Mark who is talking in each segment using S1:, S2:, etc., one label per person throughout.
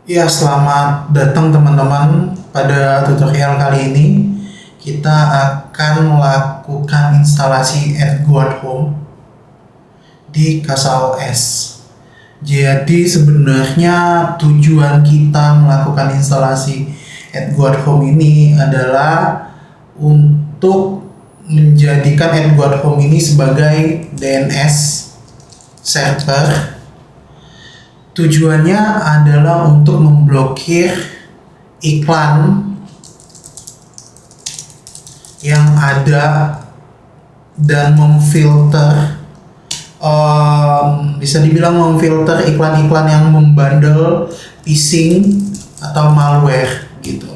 S1: Ya, selamat datang teman-teman. Pada tutorial kali ini kita akan melakukan instalasi Edgeguard Home di CasaOS. Jadi sebenarnya tujuan kita melakukan instalasi Edgeguard Home ini adalah untuk menjadikan Edgeguard Home ini sebagai DNS server. Tujuannya adalah untuk memblokir iklan yang ada dan memfilter, bisa dibilang memfilter iklan-iklan yang membandel phishing atau malware gitu.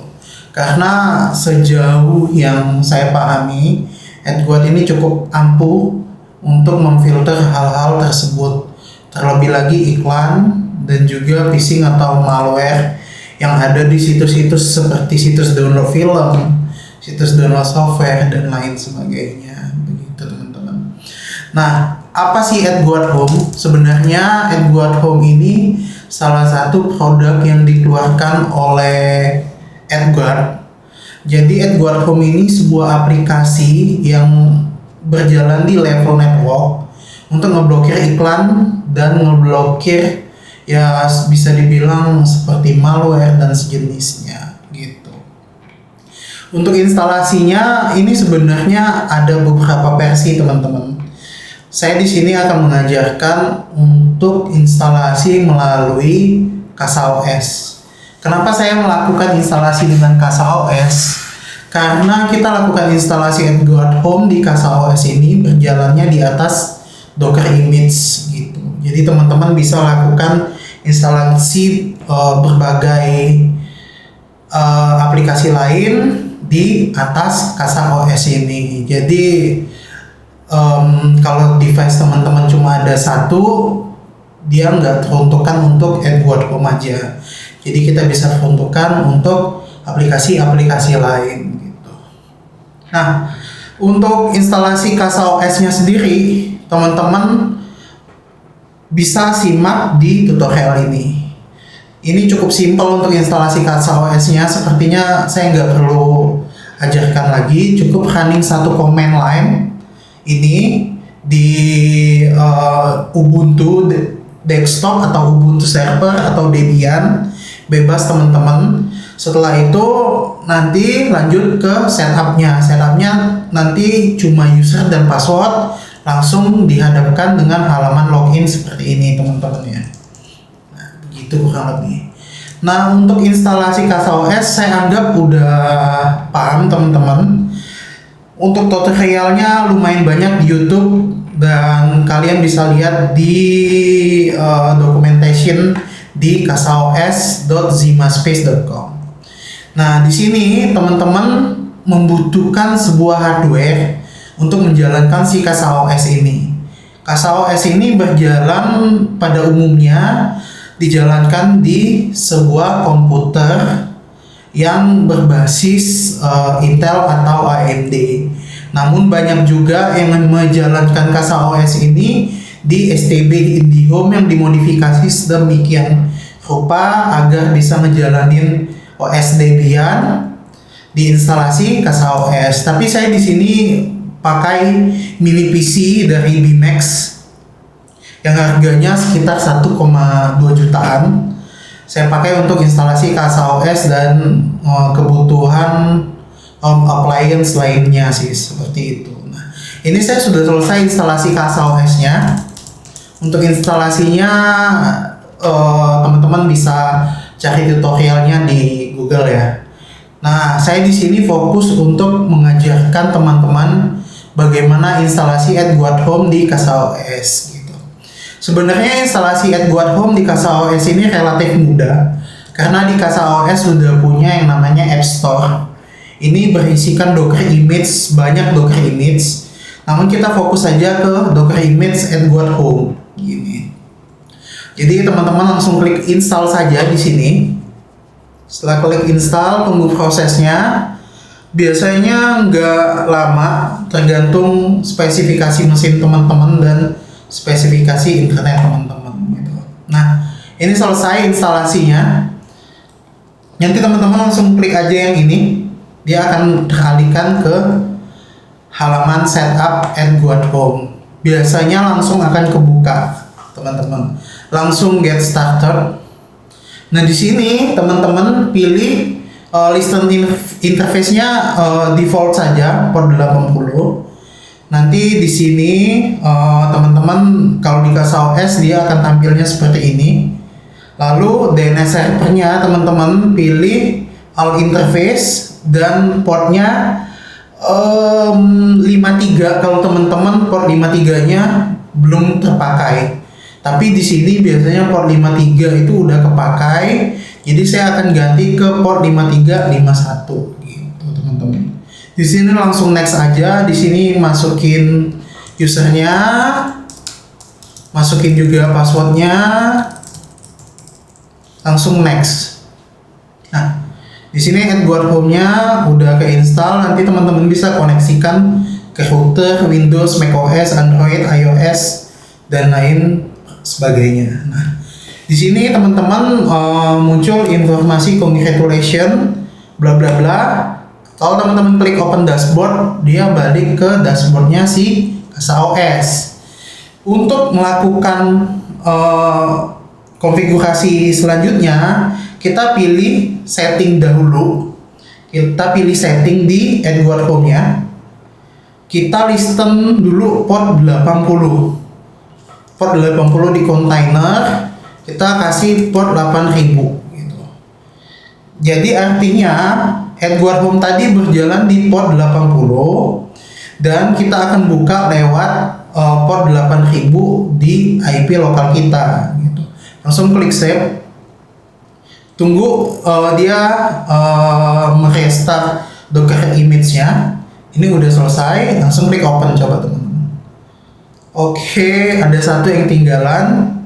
S1: Karena sejauh yang saya pahami, Edgeguard ini cukup ampuh untuk memfilter hal-hal tersebut. Terlebih lagi iklan dan juga phishing atau malware yang ada di situs-situs seperti situs download film, situs download software, dan lain sebagainya. Begitu teman-teman. Nah, apa sih Edgeguard Home? Sebenarnya Edgeguard Home ini salah satu produk yang dikeluarkan oleh Edgeguard. Jadi Edgeguard Home ini sebuah aplikasi yang berjalan di level network untuk ngeblokir iklan dan ngeblokir ya bisa dibilang seperti malware dan sejenisnya gitu. Untuk instalasinya ini sebenarnya ada beberapa versi teman-teman. Saya di sini akan mengajarkan untuk instalasi melalui CasaOS. Kenapa saya melakukan instalasi dengan CasaOS? Karena kita lakukan instalasi Edgeguard Home di CasaOS ini berjalannya di atas Docker image gitu. Jadi teman-teman bisa lakukan instalasi berbagai aplikasi lain di atas CasaOS ini. Jadi kalau device teman-teman cuma ada satu, dia nggak teruntukkan untuk Edgeguard Home aja. Jadi kita bisa peruntukkan untuk aplikasi-aplikasi lain gitu. Nah, untuk instalasi CasaOS-nya sendiri, teman-teman bisa simak di tutorial ini. Ini cukup simpel untuk instalasi CasaOS-nya. Sepertinya saya nggak perlu ajarkan lagi. Cukup running satu command line ini di Ubuntu desktop atau Ubuntu server atau Debian, bebas teman-teman. Setelah itu nanti lanjut ke setupnya. Setupnya nanti cuma user dan password, langsung dihadapkan dengan halaman login seperti ini teman-teman ya. Nah, begitu kurang lebih. Nah, untuk instalasi CasaOS saya anggap udah paham teman-teman. Untuk tutorialnya lumayan banyak di YouTube dan kalian bisa lihat di documentation di casaos.zimaspace.com. Nah, di sini teman-teman membutuhkan sebuah hardware untuk menjalankan si CasaOS ini. CasaOS ini berjalan pada umumnya dijalankan di sebuah komputer yang berbasis Intel atau AMD. Namun banyak juga yang menjalankan CasaOS ini di STB IndiHome yang dimodifikasi sedemikian rupa agar bisa ngejalanin OS Debian di instalasi CasaOS. Tapi saya di sini pakai mini PC dari Bimax yang harganya sekitar 1,2 jutaan. Saya pakai untuk instalasi CasaOS dan kebutuhan appliance lainnya sih seperti itu. Nah, ini saya sudah selesai instalasi CasaOS-nya. Untuk instalasinya teman-teman bisa cari tutorialnya di Google ya. Nah, saya di sini fokus untuk mengajarkan teman-teman bagaimana instalasi Edgeguard Home di CasaOS gitu. Sebenarnya instalasi Edgeguard Home di CasaOS ini relatif mudah karena di CasaOS sudah punya yang namanya App Store. Ini berisikan Docker image, banyak Docker image. Namun kita fokus saja ke Docker image Edgeguard Home gini. Jadi teman-teman langsung klik install saja di sini. Setelah klik install, tunggu prosesnya. Biasanya nggak lama, tergantung spesifikasi mesin teman-teman dan spesifikasi internet teman-teman gitu. Nah, ini selesai instalasinya. Nanti teman-teman langsung klik aja yang ini, dia akan teralihkan ke halaman setup Edguard Home. Biasanya langsung akan kebuka, teman-teman. Langsung get started. Nah, di sini teman-teman pilih listen interface-nya default saja port 80. Nanti di sini teman-teman kalau di CasaOS dia akan tampilnya seperti ini. Lalu DNS servernya teman-teman pilih all interface dan portnya 53. Kalau teman-teman port 53-nya belum terpakai. Tapi di sini biasanya port 53 itu udah kepakai. Jadi saya akan ganti ke port 5351 gitu, teman-teman. Di sini langsung next aja. Di sini masukin usernya, masukin juga passwordnya, langsung next. Nah, di sini Edguard Home-nya udah keinstall. Nanti teman-teman bisa koneksikan ke router, Windows, macOS, Android, iOS, dan lain sebagainya. Nah, di sini teman-teman muncul informasi congratulation, bla bla bla. Kalau teman-teman klik open dashboard, dia balik ke dashboardnya si CasaOS. Untuk melakukan konfigurasi selanjutnya, kita pilih setting dahulu. Kita pilih setting di Edguard Home-nya. Kita listen dulu port 80. Port 80 di container, kita kasih port 8000 gitu. Jadi artinya Edguard Home tadi berjalan di port 80 dan kita akan buka lewat port 8000 di IP lokal kita gitu. Langsung klik save. Tunggu dia merestart Docker image-nya. Ini udah selesai, langsung klik open, coba teman-teman. Oke, ada satu yang ketinggalan.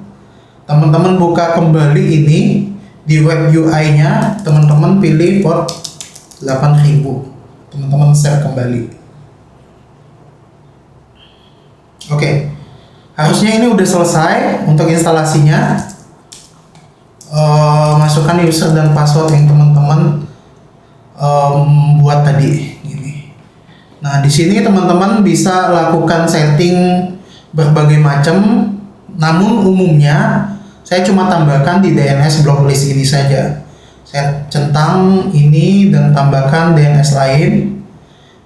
S1: Teman-teman buka kembali ini di web UI-nya, teman-teman pilih port 8000. Teman-teman save kembali. Oke. Harusnya ini udah selesai untuk instalasinya. Masukkan user dan password yang teman-teman buat tadi. Gini. Nah, di sini teman-teman bisa lakukan setting berbagai macam, namun umumnya saya cuma tambahkan di DNS blocklist ini saja. Saya centang ini dan tambahkan DNS lain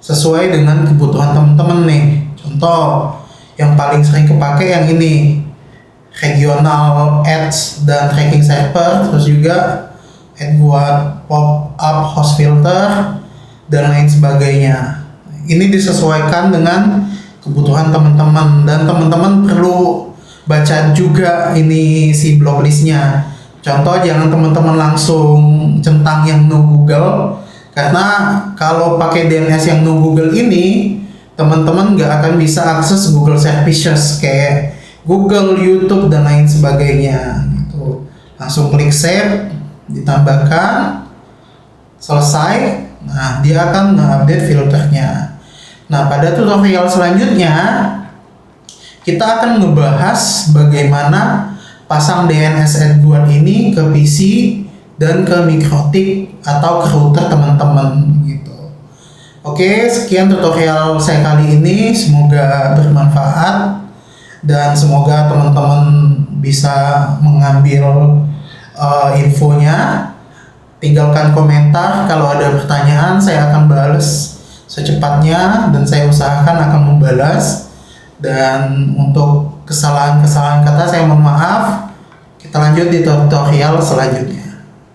S1: sesuai dengan kebutuhan teman-teman nih. Contoh yang paling sering kepake yang ini, regional ads dan tracking server, terus juga Edguard pop-up host filter dan lain sebagainya. Ini disesuaikan dengan kebutuhan teman-teman, dan teman-teman perlu baca juga ini si blocklistnya. Contoh, jangan teman-teman langsung centang yang no Google, karena kalau pakai DNS yang no Google ini teman-teman nggak akan bisa akses Google Services kayak Google, YouTube, dan lain sebagainya gitu. Langsung klik save, ditambahkan, selesai. Nah, dia akan mengupdate filternya. Nah, pada tutorial selanjutnya kita akan ngebahas bagaimana pasang DNS Edguard ini ke PC dan ke MikroTik atau ke router teman-teman gitu. Oke, sekian tutorial saya kali ini, semoga bermanfaat dan semoga teman-teman bisa mengambil infonya. Tinggalkan komentar, kalau ada pertanyaan saya akan balas secepatnya dan saya usahakan akan membalas. Dan untuk kesalahan-kesalahan kata saya mohon maaf. Kita lanjut di tutorial selanjutnya.